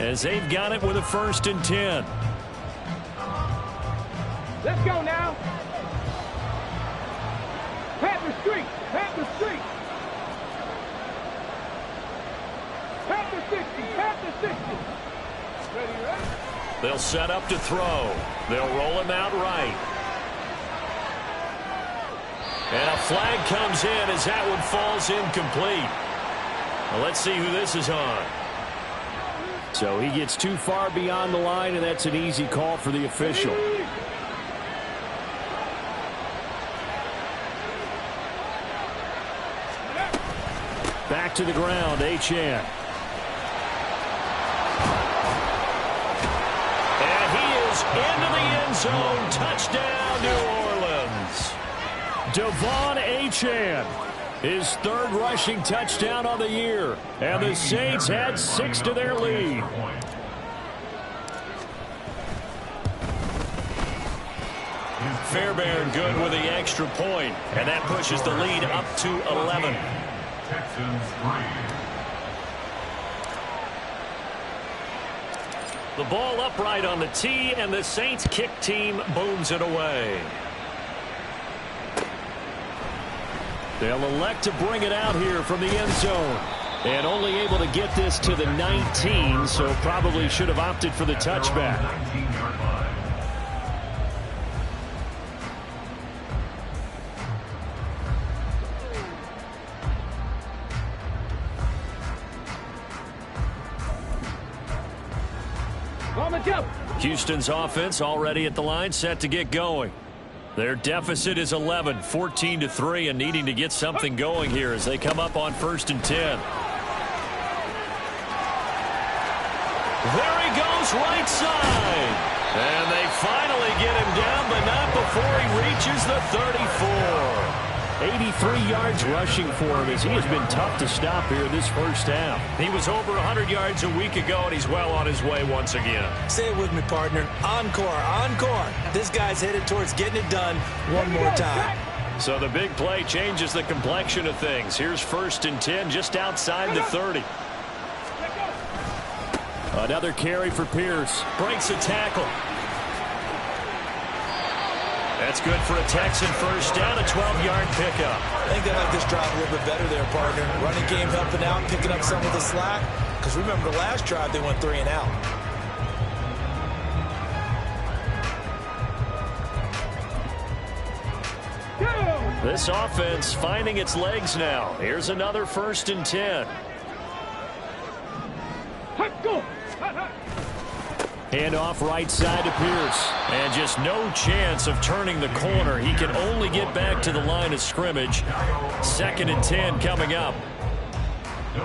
as they've got it with a 1st and 10. Let's go now. Pat the street. Pat the street. Pat the 60. Pat the 60. Ready, ready? They'll set up to throw. They'll roll him out right. And a flag comes in as that one falls incomplete. Well, let's see who this is on. So he gets too far beyond the line, and that's an easy call for the official. Back to the ground, Achane. And he is into the end zone. Touchdown, New Orleans. Devon Achane, his 3rd rushing touchdown on the year. And the Saints add 6 to their lead. Fairbairn good with the extra point, and that pushes the lead up to 11. Texans 3. The ball upright on the tee, and the Saints kick team booms it away. They'll elect to bring it out here from the end zone. And only able to get this to the 19, so probably should have opted for the touchback. 19-yard line. Houston's offense already at the line, set to get going. Their deficit is 11, 14-3, and needing to get something going here as they come up on 1st and 10. There he goes, right side. And they finally get him down, but not before he reaches the 34. 83 yards rushing for him as he has been tough to stop here this first half. He was over 100 yards a week ago, and he's well on his way once again. Say it with me, partner. Encore, encore. This guy's headed towards getting it done one more time. So the big play changes the complexion of things. Here's 1st and 10 just outside the 30. Another carry for Pierce. Breaks a tackle. That's good for a Texan first down, a 12-yard pickup. I think they like this drive a little bit better there, partner. Running game helping out, picking up some of the slack. Because remember the last drive, they went 3 and out. This offense finding its legs now. Here's another 1st and 10. Handoff right side to Pierce. And just no chance of turning the corner. He can only get back to the line of scrimmage. 2nd and 10 coming up.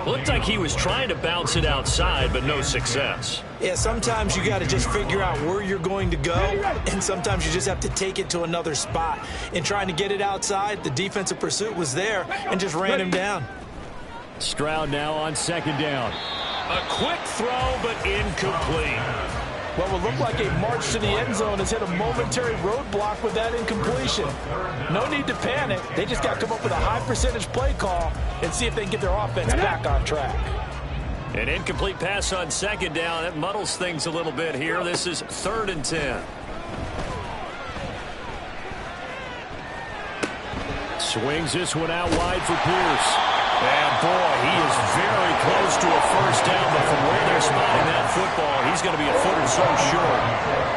Looked like he was trying to bounce it outside, but no success. Yeah, sometimes you got to just figure out where you're going to go, and sometimes you just have to take it to another spot. In trying to get it outside, the defensive pursuit was there and just ran him down. Stroud now on 2nd down. A quick throw, but incomplete. What will look like a march to the end zone has hit a momentary roadblock with that incompletion. No need to panic. They just got to come up with a high percentage play call and see if they can get their offense back on track. An incomplete pass on 2nd down. That muddles things a little bit here. This is 3rd and 10. Swings this one out wide for Pierce. And boy, he is very close to a first down, but from where they're spotting that football, he's going to be a foot or so short.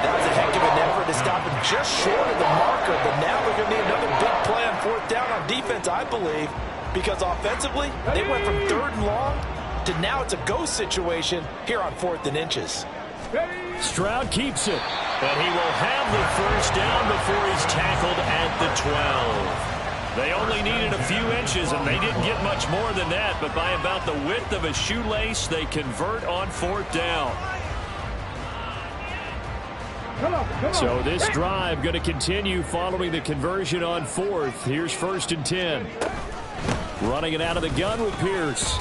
That was a heck of an effort to stop him just short of the marker, but now they're going to need another big play on 4th down on defense, I believe, because offensively, they went from 3rd and long to now it's a go situation here on 4th and inches. Stroud keeps it. But he will have the first down before he's tackled at the 12. They only needed a few inches, and they didn't get much more than that, but by about the width of a shoelace, they convert on 4th down. So this drive going to continue following the conversion on 4th. Here's 1st and 10. Running it out of the gun with Pierce.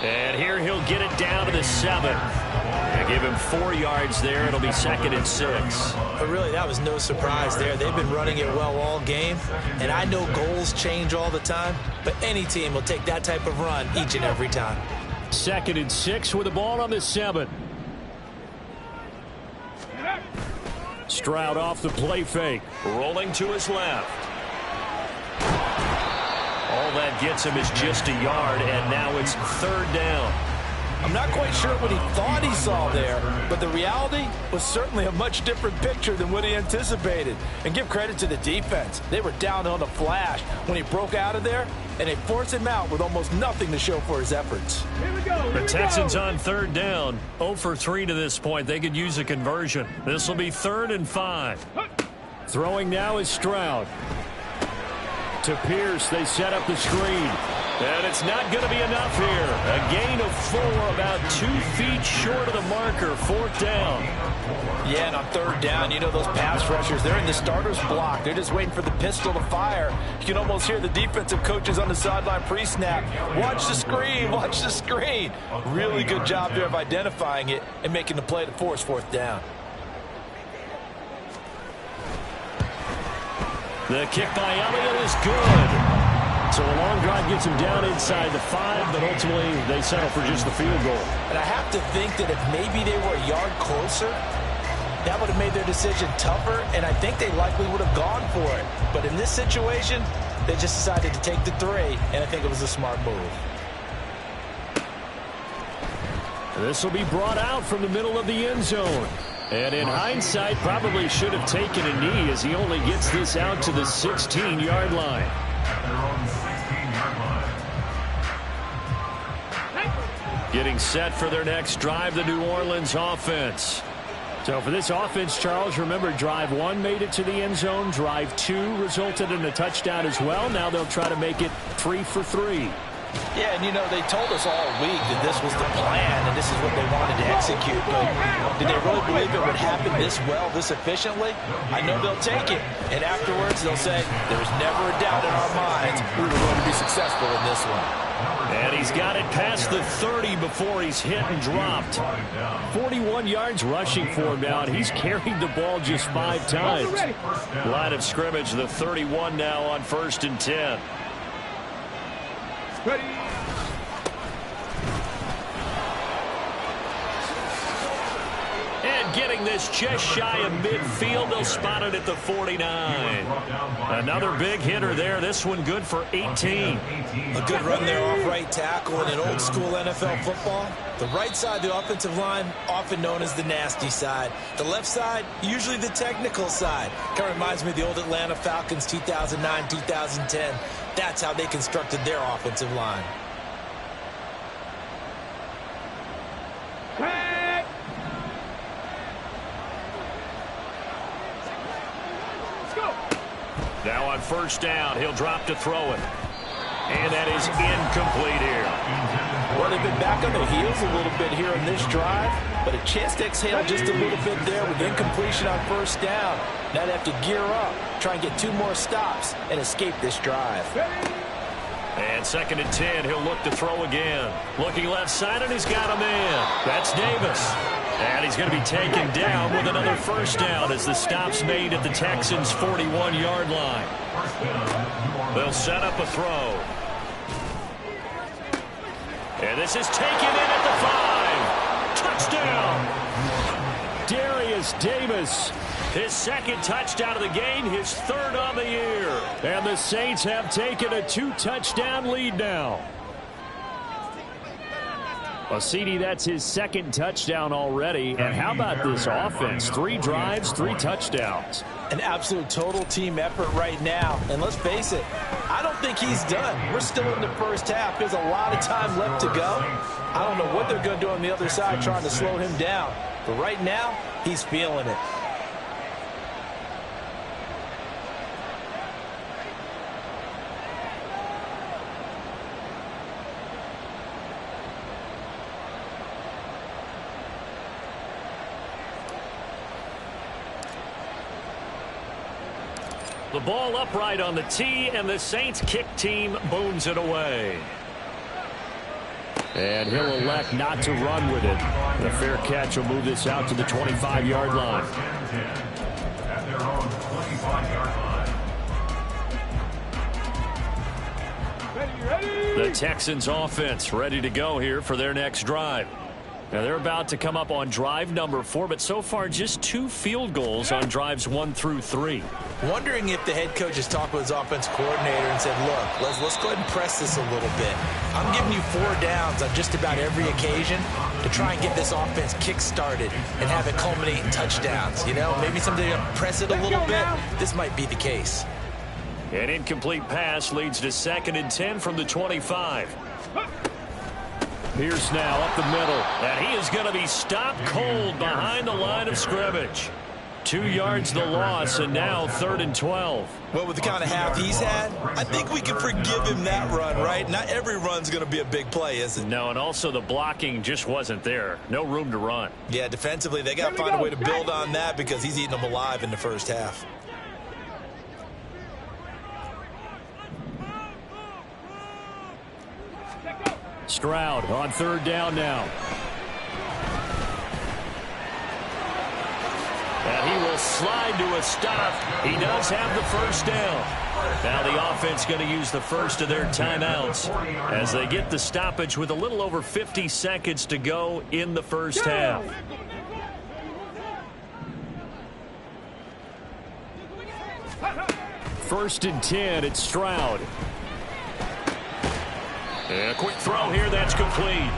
And here he'll get it down to the 7. And give him 4 yards there. It'll be 2nd and 6. But really, that was no surprise there. They've been running it well all game. And I know goals change all the time, but any team will take that type of run each and every time. 2nd and 6 with the ball on the 7. Stroud off the play fake. Rolling to his left. All that gets him is just a yard, and now it's 3rd down. I'm not quite sure what he thought he saw there, but the reality was certainly a much different picture than what he anticipated. And give credit to the defense. They were down on the flash when he broke out of there, and they forced him out with almost nothing to show for his efforts. The Texans on 3rd down, 0 for 3 to this point. They could use a conversion. This will be 3rd and 5. Throwing now is Stroud. To Pierce, they set up the screen. And it's not going to be enough here. A gain of 4, about 2 feet short of the marker, 4th down. Yeah, and on 3rd down, you know those pass rushers, they're in the starter's block. They're just waiting for the pistol to fire. You can almost hear the defensive coaches on the sideline pre-snap. Watch the screen, watch the screen. Really good job there of identifying it and making the play to force 4th down. The kick by Elliott is good. So a long drive gets him down inside the 5, but ultimately they settle for just the field goal. And I have to think that if maybe they were a yard closer, that would have made their decision tougher, and I think they likely would have gone for it. But in this situation, they just decided to take the 3, and I think it was a smart move. This will be brought out from the middle of the end zone. And in hindsight, probably should have taken a knee as he only gets this out to the 16-yard line. Getting set for their next drive, the New Orleans offense. So for this offense, Charles, remember drive 1 made it to the end zone. Drive 2 resulted in a touchdown as well. Now they'll try to make it 3 for 3. Yeah, and you know, they told us all week that this was the plan and this is what they wanted to execute. But did they really believe it would happen this well, this efficiently? I know they'll take it. And afterwards, they'll say, there was never a doubt in our minds we were going to be successful in this one. And he's got it past the 30 before he's hit and dropped. 41 yards rushing for him now, and he's carried the ball just 5 times. Line of scrimmage, the 31 now on 1st and 10. Ready. And getting this just shy of midfield, they'll spot it at the 49. Another big hitter there. This one good for 18. A good run there off right tackle in an old school NFL football. The right side, the offensive line, often known as the nasty side. The left side, usually the technical side. Kind of reminds me of the old Atlanta Falcons 2009, 2010. That's how they constructed their offensive line. Now on 1st down, he'll drop to throw it. And that is incomplete here. Well, they've been back on their heels a little bit here in this drive, but a chance to exhale just a little bit there with incompletion on 1st down. Now they have to gear up, try and get 2 more stops, and escape this drive. And 2nd and 10, he'll look to throw again. Looking left side, and he's got a man. That's Davis. And he's going to be taken down with another 1st down as the stop's made at the Texans' 41-yard line. They'll set up a throw. And this is taken in at the 5. Touchdown! Darius Davis. His 2nd touchdown of the game, his 3rd on the year. And the Saints have taken a 2-touchdown lead now. Well, CD, that's his 2nd touchdown already. And how about this offense? 3 drives, 3 touchdowns. An absolute total team effort right now. And let's face it, I don't think he's done. We're still in the 1st half. There's a lot of time left to go. I don't know what they're going to do on the other side trying to slow him down. But right now, he's feeling it. The ball upright on the tee, and the Saints kick team booms it away. And he'll elect not to run with it. The fair catch will move this out to the 25-yard line. At their own 25-yard line. The Texans offense ready to go here for their next drive. Now they're about to come up on drive number 4, but so far just 2 field goals on drives 1 through 3. Wondering if the head coach has talked with his offense coordinator and said, look, let's go ahead and press this a little bit. I'm giving you 4 downs on just about every occasion to try and get this offense kick-started and have it culminate in touchdowns. You know, maybe someday you press it a little bit. This might be the case. An incomplete pass leads to 2nd and 10 from the 25. Pierce now up the middle, and he is going to be stopped cold behind the line of scrimmage. 2 yards the loss, and now 3rd and 12. Well, with the kind of half he's had, I think we can forgive him that run, right? Not every run's going to be a big play, is it? No, and also the blocking just wasn't there. No room to run. Yeah, defensively, they got to find a way to build on that because he's eating them alive in the first half. Stroud on 3rd down now. And he will slide to a stop. He does have the first down. Now the offense going to use the first of their timeouts as they get the stoppage with a little over 50 seconds to go in the first half. First and 10, it's Stroud. And a quick throw here, that's complete.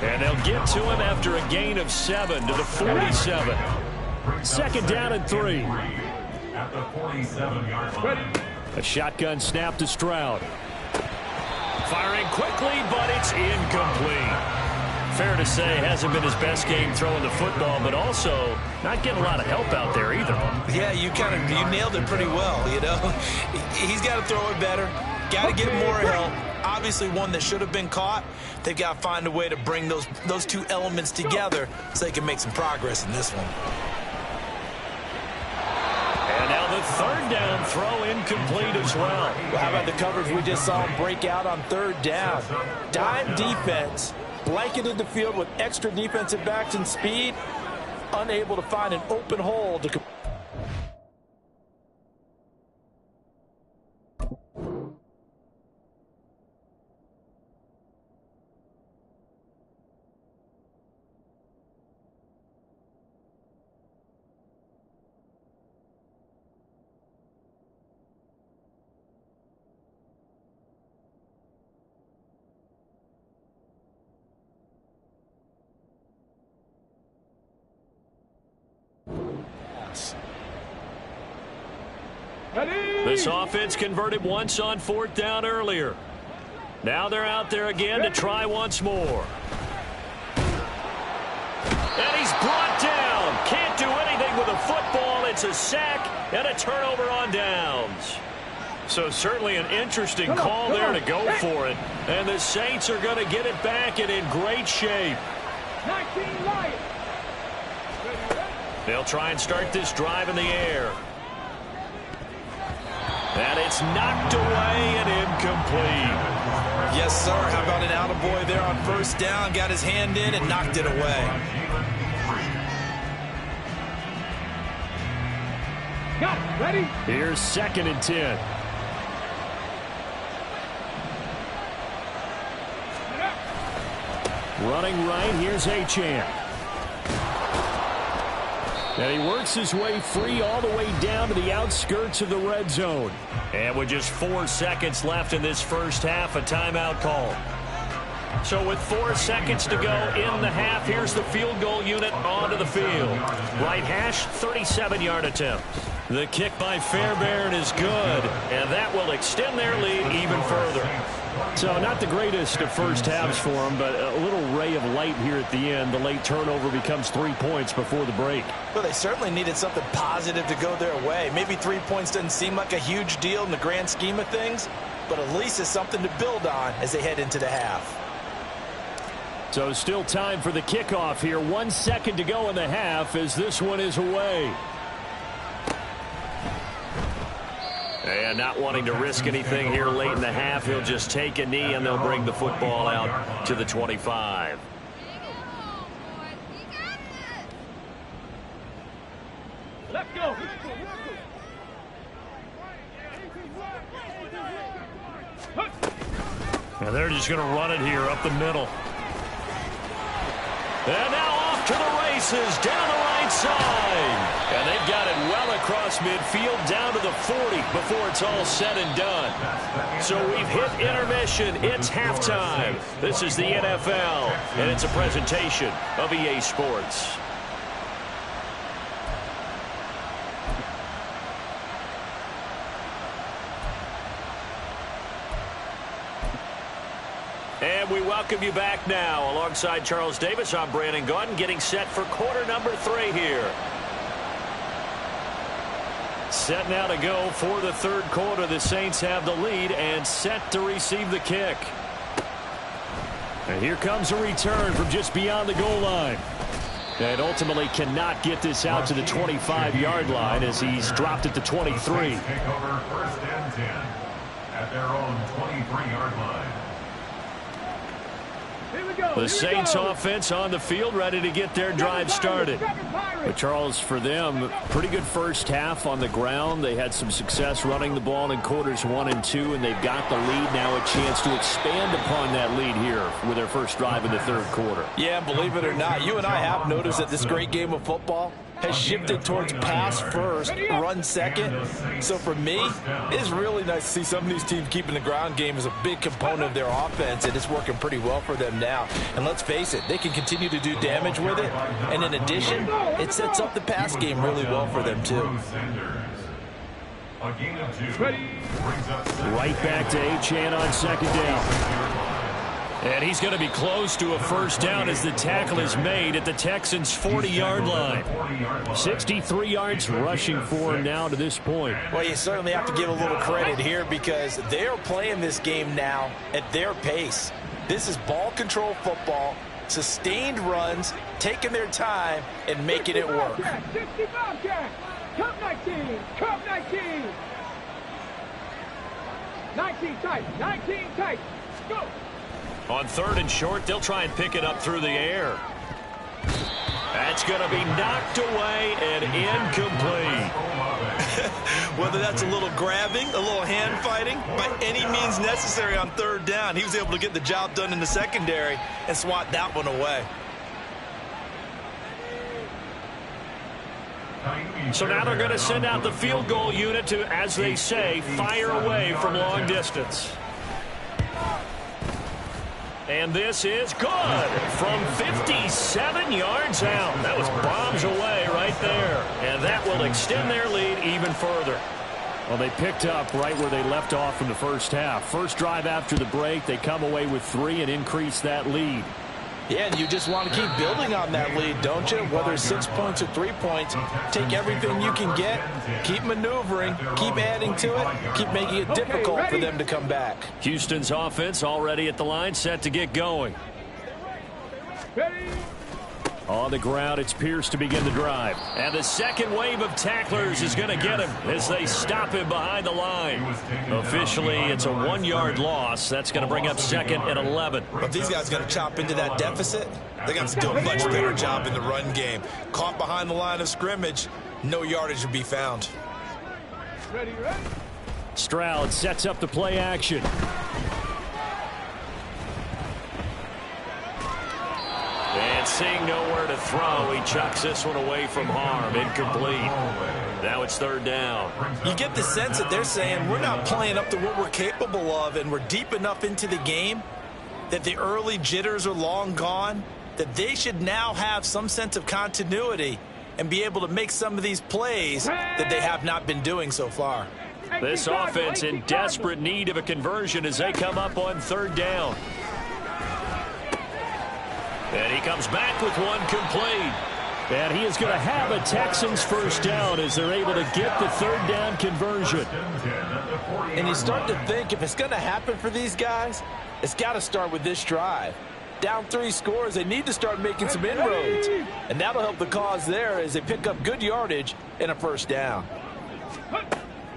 And they'll get to him after a gain of 7 to the 47. 2nd down and 3. At the 47-yard line. A shotgun snap to Stroud. Firing quickly, but it's incomplete. Fair to say, hasn't been his best game throwing the football, but also not getting a lot of help out there either. Yeah, you nailed it pretty well, you know. He's got to throw it better. Got to get more help. Obviously one that should have been caught. They've got to find a way to bring those 2 elements together so they can make some progress in this one. And now the 3rd down throw incomplete as well. Well, how about the coverage we just saw him break out on 3rd down? Dime defense, blanketed the field with extra defensive backs and speed, unable to find an open hole to This offense converted once on 4th down earlier. Now they're out there again to try once more. And he's brought down. Can't do anything with a football. It's a sack and a turnover on downs. So certainly an interesting call there to go for it. And the Saints are going to get it back and in great shape. 19 Lions. They'll try and start this drive in the air. And it's knocked away and incomplete. Yes, sir. How about an attaboy there on 1st down? Got his hand in and knocked it away. Got it. Ready? Here's 2nd and 10. Running right, here's Achane. And he works his way free all the way down to the outskirts of the red zone. And with just 4 seconds left in this first half, a timeout call. So with 4 seconds to go in the half, here's the field goal unit onto the field. Right hash, 37-yard attempt. The kick by Fairbairn is good, and that will extend their lead even further. So not the greatest of first halves for him, but a little ray of light here at the end. The late turnover becomes 3 points before the break. Well, they certainly needed something positive to go their way. Maybe 3 points doesn't seem like a huge deal in the grand scheme of things, but at least it's something to build on as they head into the half. So still time for the kickoff here. 1 second to go in the half as this one is away. And not wanting to risk anything here late in the half, he'll just take a knee and they'll bring the football out to the 25. Let's go. And they're just going to run it here up the middle. And now off to the races down the right side. And they've got it well across midfield down to the 40 before it's all said and done. So we've hit intermission. It's halftime. This is the NFL, and it's a presentation of EA Sports. And we welcome you back now. Alongside Charles Davis, I'm Brandon Gaudin, getting set for quarter number 3 here. Set now to go for the third quarter. The Saints have the lead and set to receive the kick. And here comes a return from just beyond the goal line. And ultimately cannot get this out to the 25-yard line as he's dropped it to 23. Take over first and 10 at their own 23-yard line. The Saints offense on the field, ready to get their drive started. But Charles, for them, pretty good first half on the ground. They had some success running the ball in quarters 1 and 2, and they've got the lead now, a chance to expand upon that lead here with their first drive in the third quarter. Yeah, believe it or not, you and I have noticed that this great game of football has shifted towards pass first, run second. So for me, it's really nice to see some of these teams keeping the ground game as a big component of their offense, and it's working pretty well for them now. And let's face it, they can continue to do damage with it. And in addition, it sets up the pass game really well for them too. Right back to Achane on second down. And he's going to be close to a first down as the tackle is made at the Texans' 40-yard line. 63 yards rushing for him now to this point. Well, you certainly have to give a little credit here because they are playing this game now at their pace. This is ball control football, sustained runs, taking their time, and making it work. 65 jack. Cup 19. Cup 19. 19 tight. 19 tight. Go. On third and short, they'll try and pick it up through the air. That's going to be knocked away and incomplete. Whether that's a little grabbing, a little hand fighting, by any means necessary on third down, he was able to get the job done in the secondary and swat that one away. So now they're going to send out the field goal unit to, as they say, fire away from long distance. And this is good from 57 yards out. That was bombs away right there. And that will extend their lead even further. Well, they picked up right where they left off in the first half. First drive after the break, they come away with 3 and increase that lead. Yeah, and you just want to keep building on that lead, don't you? Whether it's 6 points or 3 points, take everything you can get, keep maneuvering, keep adding to it, keep making it difficult for them to come back. Houston's offense already at the line, set to get going. On the ground, it's Pierce to begin the drive. And the second wave of tacklers is going to get him as they stop him behind the line. Officially, it's a 1-yard loss. That's going to bring up second and 11. But these guys are going to chop into that deficit. They're going to do a much better job in the run game. Caught behind the line of scrimmage, no yardage would be found. Ready. Stroud sets up the play action. And seeing nowhere to throw, he chucks this one away from harm. Incomplete. Now it's third down. You get the sense that they're saying we're not playing up to what we're capable of, and we're deep enough into the game that the early jitters are long gone, that they should now have some sense of continuity and be able to make some of these plays that they have not been doing so far. This offense in desperate need of a conversion as they come up on third down. And he comes back with one complete. And he is going to have a Texans first down as they're able to get the third down conversion. And you start to think if it's going to happen for these guys, it's got to start with this drive. Down 3 scores, they need to start making some inroads. And that'll help the cause there as they pick up good yardage and a first down.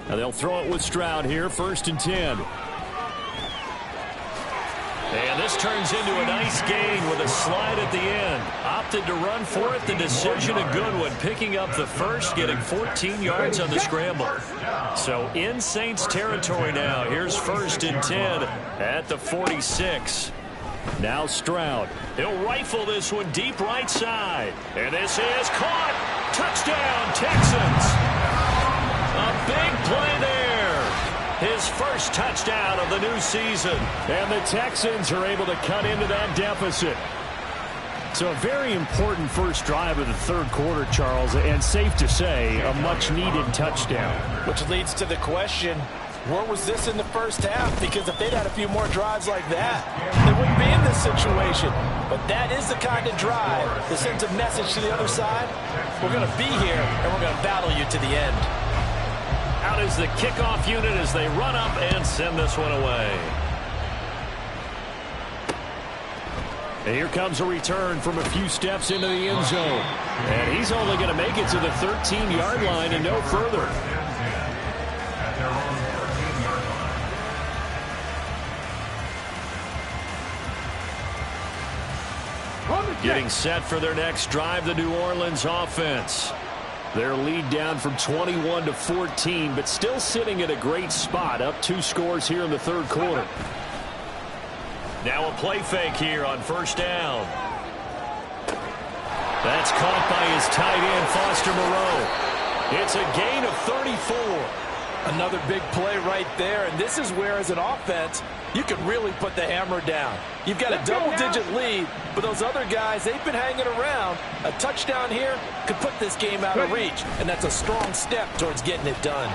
Now they'll throw it with Stroud here, first and 10. And this turns into a nice gain with a slide at the end. Opted to run for it. The decision a good one. Picking up the first, getting 14 yards on the scramble. So in Saints territory now. Here's 1st and 10 at the 46. Now Stroud. He'll rifle this one deep right side. And this is caught. Touchdown, Texans. A big play there. His first touchdown of the new season. And the Texans are able to cut into that deficit. So a very important first drive of the third quarter, Charles, and safe to say, a much-needed touchdown. Which leads to the question, where was this in the first half? Because if they'd had a few more drives like that, they wouldn't be in this situation. But that is the kind of drive that sends a message to the other side. We're going to be here, and we're going to battle you to the end. Out is the kickoff unit as they run up and send this one away. And here comes a return from a few steps into the end zone. And he's only going to make it to the 13-yard line and no further. Getting set for their next drive, the New Orleans offense. Their lead down from 21 to 14, but still sitting at a great spot, up 2 scores here in the third quarter. Now a play fake here on 1st down. That's caught by his tight end, Foster Moreau. It's a gain of 34. Another big play right there, and this is where, as an offense, you can really put the hammer down. You've got a double-digit lead, but those other guys, they've been hanging around. A touchdown here could put this game out of reach, and that's a strong step towards getting it done.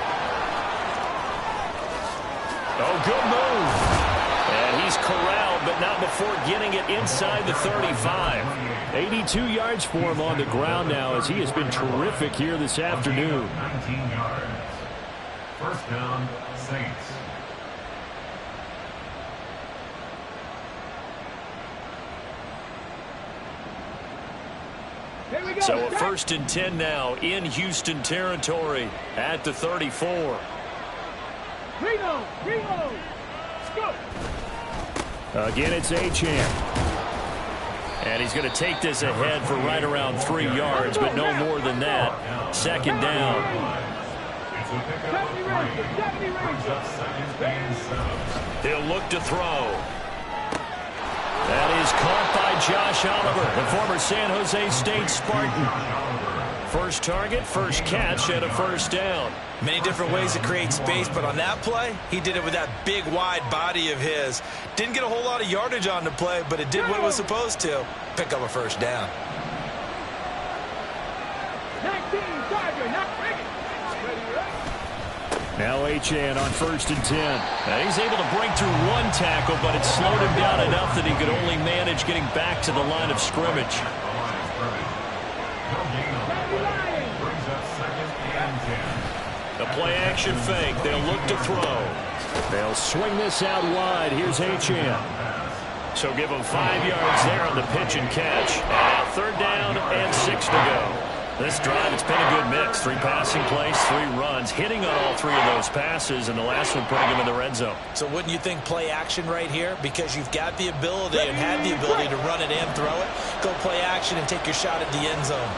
Oh, good move. And he's corralled, but not before getting it inside the 35. 82 yards for him on the ground now, as he has been terrific here this afternoon. 19 yards. 1st down, Saints. So a 1st and 10 now in Houston territory at the 34. Reno, go. Again, it's Achane. And he's going to take this ahead for right around 3 yards, but no more than that. 2nd down. He'll look to throw. That is caught by Josh Oliver, the former San Jose State Spartan. First target, first catch, and a 1st down. Many different ways to create space, but on that play, he did it with that big, wide body of his. Didn't get a whole lot of yardage on the play, but it did what it was supposed to. Pick up a 1st down. 19, Dodger, not ready. Now Achane on 1st and 10. Now he's able to break through 1 tackle, but it slowed him down enough that he could only manage getting back to the line of scrimmage. The play-action fake. They'll look to throw. They'll swing this out wide. Here's Achane. So give him 5 yards there on the pitch and catch. And 3rd down and 6 to go. This drive, it's been a good mix. 3 passing plays, 3 runs, hitting on all 3 of those passes, and the last one putting him in the red zone. So wouldn't you think play action right here? Because you've got the ability and had the ability to run it and throw it. Go play action and take your shot at the end zone.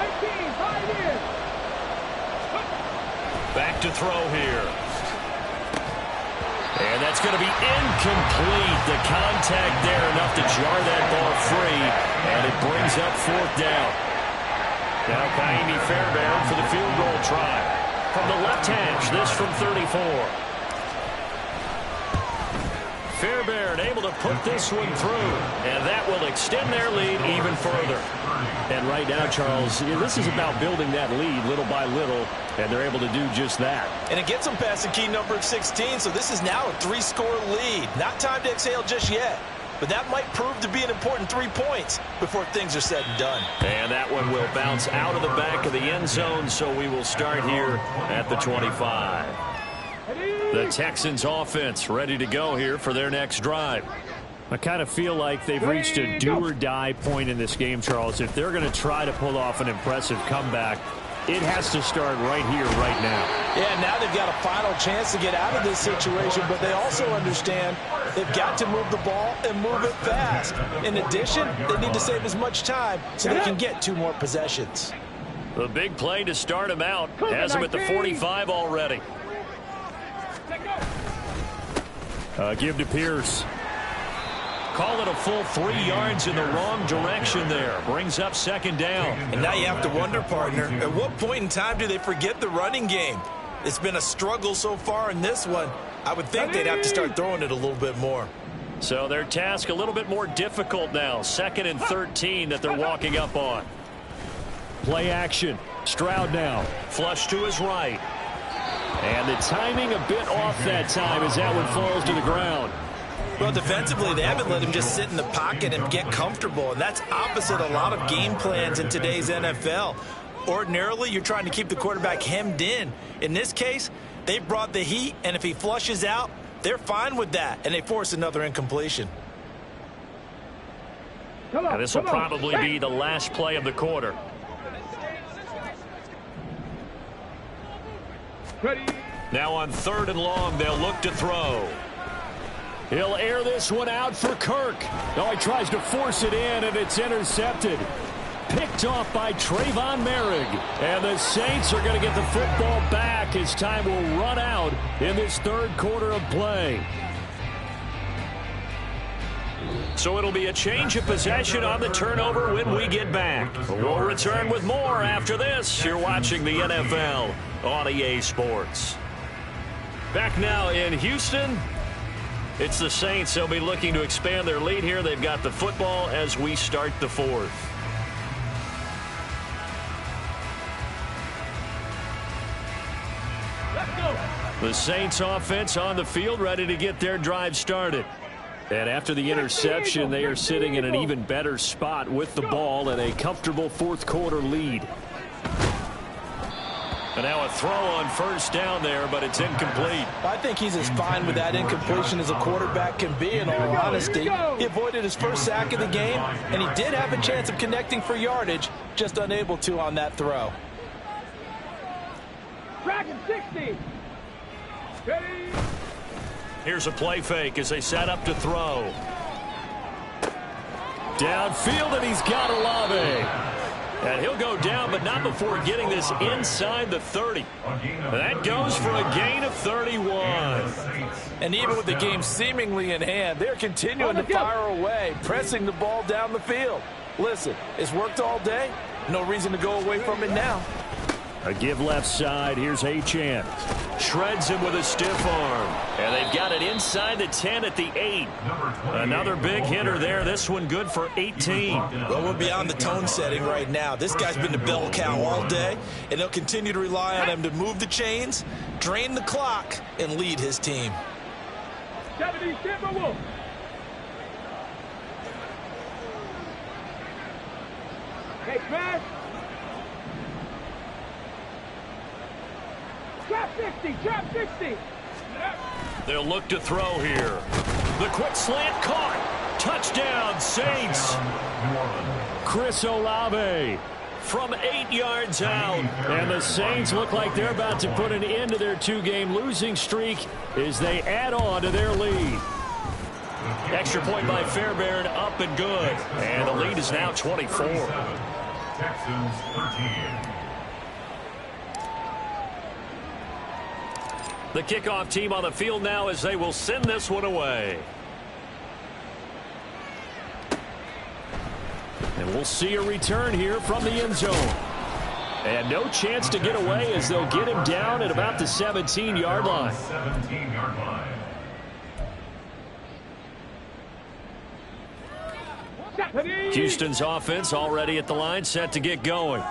18, 5 years. Back to throw here. And that's going to be incomplete. The contact there enough to jar that ball free, and it brings up 4th down. Now Kaimi Fairbairn for the field goal try. From the left hash, this from 34. Fairbairn able to put this one through, and that will extend their lead even further. And right now, Charles, this is about building that lead little by little, and they're able to do just that. And it gets them past the key number of 16, so this is now a 3-score lead. Not time to exhale just yet, but that might prove to be an important 3 points before things are said and done. And that one will bounce out of the back of the end zone, so we will start here at the 25. The Texans offense ready to go here for their next drive. I kind of feel like they've reached a do-or-die point in this game, Charles. If they're going to try to pull off an impressive comeback, it has to start right here, right now. Yeah, now they've got a final chance to get out of this situation, but they also understand They've got to move the ball and move it fast. In addition, they need to save as much time so they can get 2 more possessions. The big play to start him out. Has him at the 45 already. Give to Pierce. Call it a full 3 yards in the wrong direction there. Brings up 2nd down. And now you have to wonder, partner, at what point in time do they forget the running game? It's been a struggle so far in this one. I would think they'd have to start throwing it a little bit more. So their task a little bit more difficult now. 2nd and 13 that they're walking up on. Play action. Stroud now. Flush to his right. And the timing a bit off that time as that one falls to the ground. Well, defensively, they haven't let him just sit in the pocket and get comfortable, and that's opposite a lot of game plans in today's NFL. Ordinarily, you're trying to keep the quarterback hemmed in. In this case, they've brought the heat, and if he flushes out, they're fine with that, and they force another incompletion. And this will probably be the last play of the quarter. Now on 3rd and long, they'll look to throw. He'll air this one out for Kirk. Oh, he tries to force it in, and it's intercepted. Picked off by Trayvon Merrick. And the Saints are going to get the football back as time will run out in this 3rd quarter of play. So it'll be a change of possession on the turnover when we get back. We'll return with more after this. You're watching the NFL on EA Sports. Back now in Houston. It's the Saints. They'll be looking to expand their lead here. They've got the football as we start the 4th. The Saints offense on the field ready to get their drive started. And after the interception, they are sitting in an even better spot with the ball and a comfortable 4th quarter lead. And now a throw on 1st down there, but it's incomplete. I think he's as fine with that incompletion as a quarterback can be, in all honesty. He avoided his first sack of the game, and he did have a chance of connecting for yardage, just unable to on that throw. Dragon 60. Ready. Here's a play fake as they set up to throw. Downfield, and he's got Olave. And he'll go down, but not before getting this inside the 30. That goes for a gain of 31. And even with the game seemingly in hand, they're continuing to fire away, pressing the ball down the field. Listen, it's worked all day. No reason to go away from it now. A give left side. Here's Achane. Shreds him with a stiff arm. And they've got it inside the 10 at the 8. Another big hitter there. This one good for 18. Well, we're beyond the tone setting right now. This guy's been the bell cow all day, and they'll continue to rely on him to move the chains, drain the clock, and lead his team. 70 Timberwolves. Hey, Chris. Trap 60, trap 60. They'll look to throw here. The quick slant caught. Touchdown, Saints. Chris Olave From 8 yards out. And the Saints look like they're about to put an end to their 2-game losing streak as they add on to their lead. Extra point by Fairbairn, up and good. And the lead is now 24. Texans 13. The kickoff team on the field now as they will send this one away. And we'll see a return here from the end zone. And no chance to get away as they'll get him down at about the 17-yard line. 17-yard line. Houston's offense already at the line, set to get going.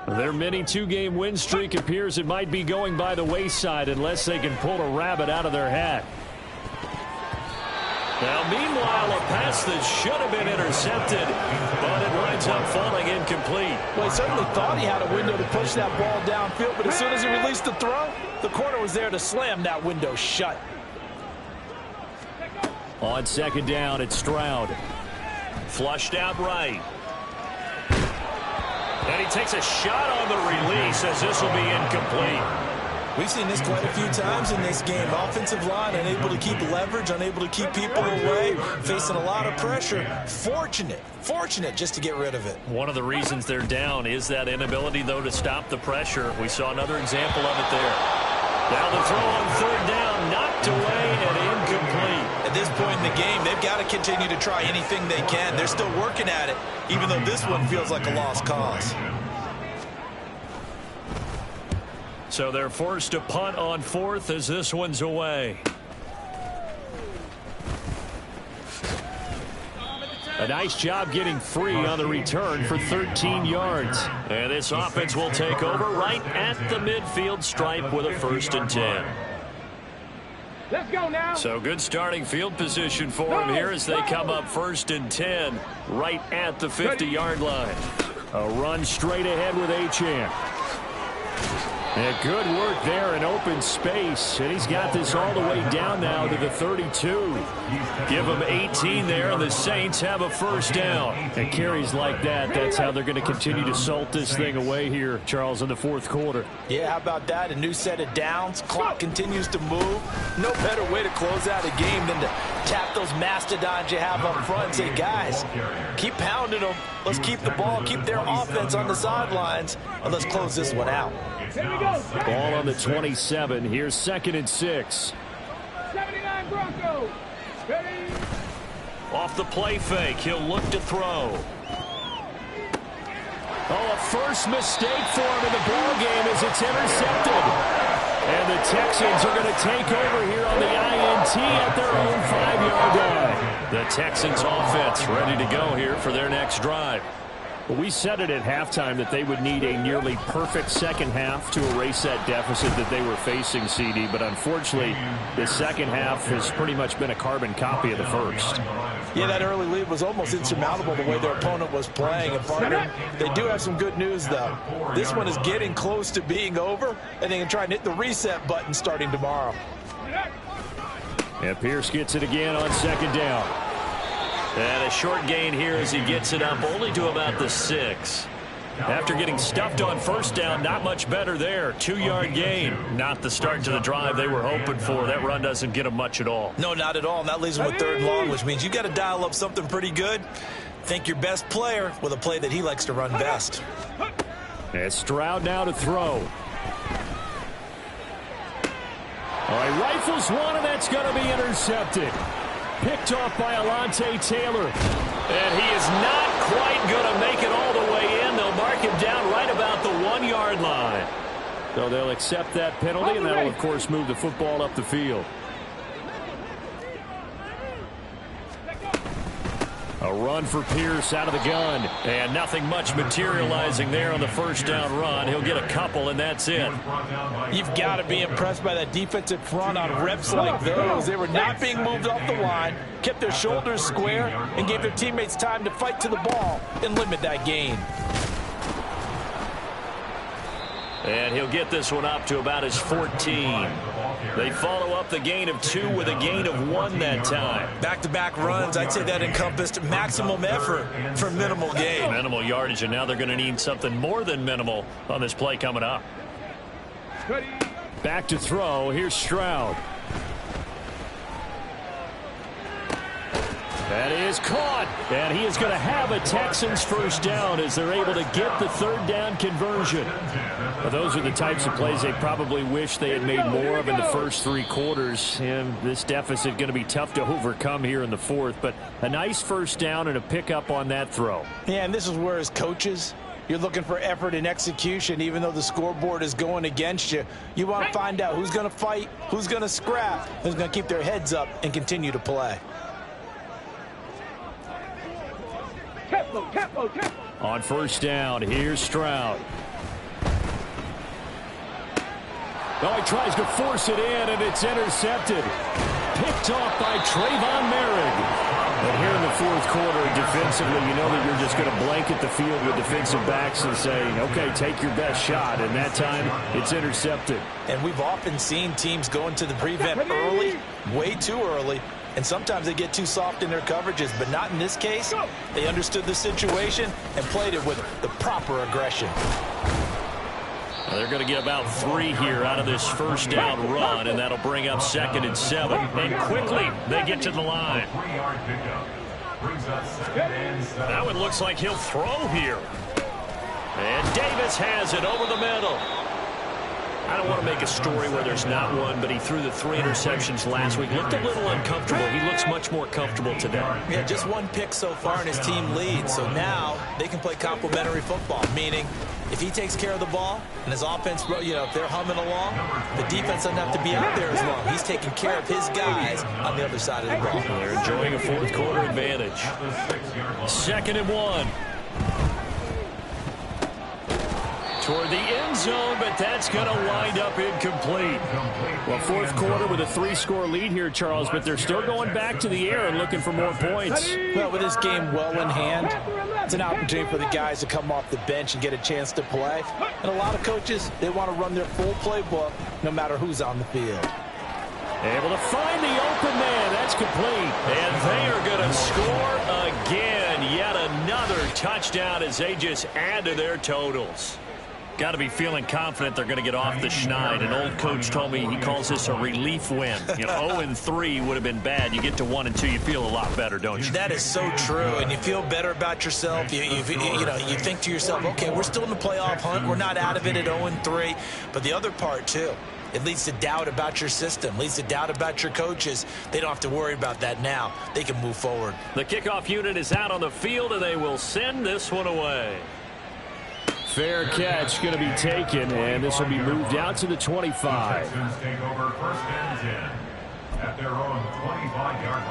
Their mini 2-game win streak appears it might be going by the wayside unless they can pull a rabbit out of their hat. Now, meanwhile, a pass that should have been intercepted, but it winds up falling incomplete. Well, he certainly thought he had a window to push that ball downfield, but as soon as he released the throw, the corner was there to slam that window shut. On 2nd down, it's Stroud. Flushed out right. And he takes a shot on the release as this will be incomplete. We've seen this quite a few times in this game. Offensive line unable to keep leverage, unable to keep people away, facing a lot of pressure. Fortunate just to get rid of it. One of the reasons they're down is that inability, though, to stop the pressure. We saw another example of it there. Now the throw on third down, knocked away and incomplete. At this point in the game, they've got to continue to try anything they can. They're still working at it, even though this one feels like a lost cause. So they're forced to punt on fourth as this one's away. A nice job getting free on the return for 13 yards. And this offense will take over right at the midfield stripe with a 1st and 10. Let's go now. So good starting field position for them here as they come up 1st and 10 right at the 50-yard line. A run straight ahead with Achane. And good work there in open space. And he's got this all the way down now to the 32. Give them 18 there, and the Saints have a 1st down. And carries like that, that's how they're going to continue to salt this thing away here, Charles, in the 4th quarter. Yeah, how about that? A new set of downs. Clock continues to move. No better way to close out a game than to tap those mastodons you have up front and say, guys, keep pounding them. Let's keep the ball, keep their offense on the sidelines, and let's close this one out. Ball on the 27. Here's 2nd and 6. 79 Broncos. Ready? Off the play fake, he'll look to throw. Oh, a first mistake for him in the ball game as it's intercepted. And the Texans are going to take over here on the INT at their own 5-yard line. The Texans offense ready to go here for their next drive. Well, we said it at halftime that they would need a nearly perfect second half to erase that deficit that they were facing, CD. But unfortunately, the second half has pretty much been a carbon copy of the first. Yeah, that early lead was almost insurmountable the way their opponent was playing. And partner, they do have some good news, though. This one is getting close to being over, and they can try and hit the reset button starting tomorrow. And Pierce gets it again on 2nd down. And a short gain here as he gets it up only to about the 6. After getting stuffed on 1st down, not much better there. 2-yard gain. Not the start to the drive they were hoping for. That run doesn't get them much at all. No, not at all. And that leaves them with 3rd and long, which means you got to dial up something pretty good. Think your best player with a play that he likes to run best. And Stroud now to throw. All right, rifles one, and that's going to be intercepted. Picked off by Alontae Taylor. And he is not quite going to make it all the way in. They'll mark him down right about the 1-yard line. So they'll accept that penalty, and that'll, of course, move the football up the field. A run for Pierce out of the gun. And nothing much materializing there on the 1st down run. He'll get a couple, and that's it. You've got to be impressed by that defensive front on reps like those. They were not being moved off the line, kept their shoulders square, and gave their teammates time to fight to the ball and limit that gain. And he'll get this one up to about his 14. They follow up the gain of 2 with a gain of 1 that time. Back-to-back runs, I'd say that encompassed maximum effort for minimal gain. Minimal yardage, and now they're going to need something more than minimal on this play coming up. Back to throw. Here's Stroud. That is caught, and he is going to have a Texans 1st down as they're able to get the 3rd down conversion. Well, those are the types of plays they probably wish they had made more of in the first 3 quarters, and this deficit going to be tough to overcome here in the 4th, but a nice 1st down and a pickup on that throw. Yeah, and this is where as coaches, you're looking for effort and execution. Even though the scoreboard is going against you, you want to find out who's going to fight, who's going to scrap, who's going to keep their heads up and continue to play. On 1st down, here's Stroud. Oh, he tries to force it in, and it's intercepted. Picked off by Trayvon Merrick. And here in the 4th quarter, defensively, you know that you're just going to blanket the field with defensive backs and say, okay, take your best shot. And that time, it's intercepted. And we've often seen teams go into the prevent early, way too early, and sometimes they get too soft in their coverages, but not in this case. They understood the situation and played it with the proper aggression. They're going to get about 3 here out of this first down run, and that'll bring up 2nd and 7. And quickly, they get to the line. That one looks like he'll throw here. And Davis has it over the middle. I don't want to make a story where there's not one, but he threw the 3 interceptions last week. Looked a little uncomfortable. He looks much more comfortable today. Yeah, just 1 pick so far, and his team leads. So now they can play complementary football, meaning if he takes care of the ball and his offense, if they're humming along, the defense doesn't have to be out there as long. He's taking care of his guys on the other side of the ball. They're enjoying a 4th quarter advantage. 2nd and 1. Toward the end zone, but that's going to wind up incomplete. Well, 4th quarter with a 3-score lead here, Charles, but they're still going back to the air and looking for more points. Well, with this game well in hand, it's an opportunity for the guys to come off the bench and get a chance to play. And a lot of coaches, they want to run their full playbook no matter who's on the field. Able to find the open man. That's complete. And they are going to score again. Yet another touchdown as they just add to their totals. Got to be feeling confident they're going to get off the schneid. An old coach told me he calls this a relief win. 0-3 would have been bad. You get to 1-2, you feel a lot better, don't you? That is so true, and you feel better about yourself. You think to yourself, okay, we're still in the playoff hunt. We're not out of it at 0-3. But the other part, too, it leads to doubt about your system, leads to doubt about your coaches. They don't have to worry about that now. They can move forward. The kickoff unit is out on the field, and they will send this one away. Fair catch going to be taken, and this will be moved out to the 25. Texans take over 1st and 10 at their own 25-yard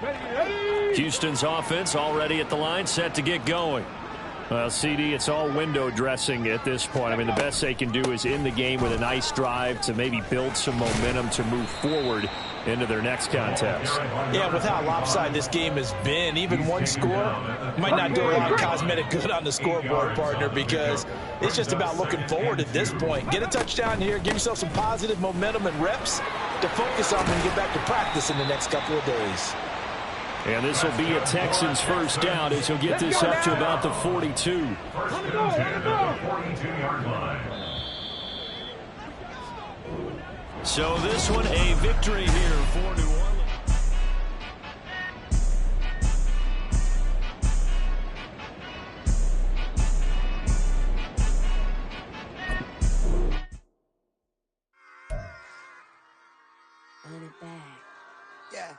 line. Houston's offense already at the line, set to get going. Well, CD, it's all window dressing at this point. I mean, the best they can do is in the game with a nice drive to maybe build some momentum to move forward into their next contest. Yeah, with how lopsided this game has been, even 1 score might not do a lot of cosmetic good on the scoreboard, partner, because it's just about looking forward at this point. Get a touchdown here, give yourself some positive momentum and reps to focus on and get back to practice in the next couple of days. And this will be a Texans first down as he'll get this up to about the 42. 1st and 10 at the 42-yard line. So this one a victory here for New Orleans. Run it back. Yeah.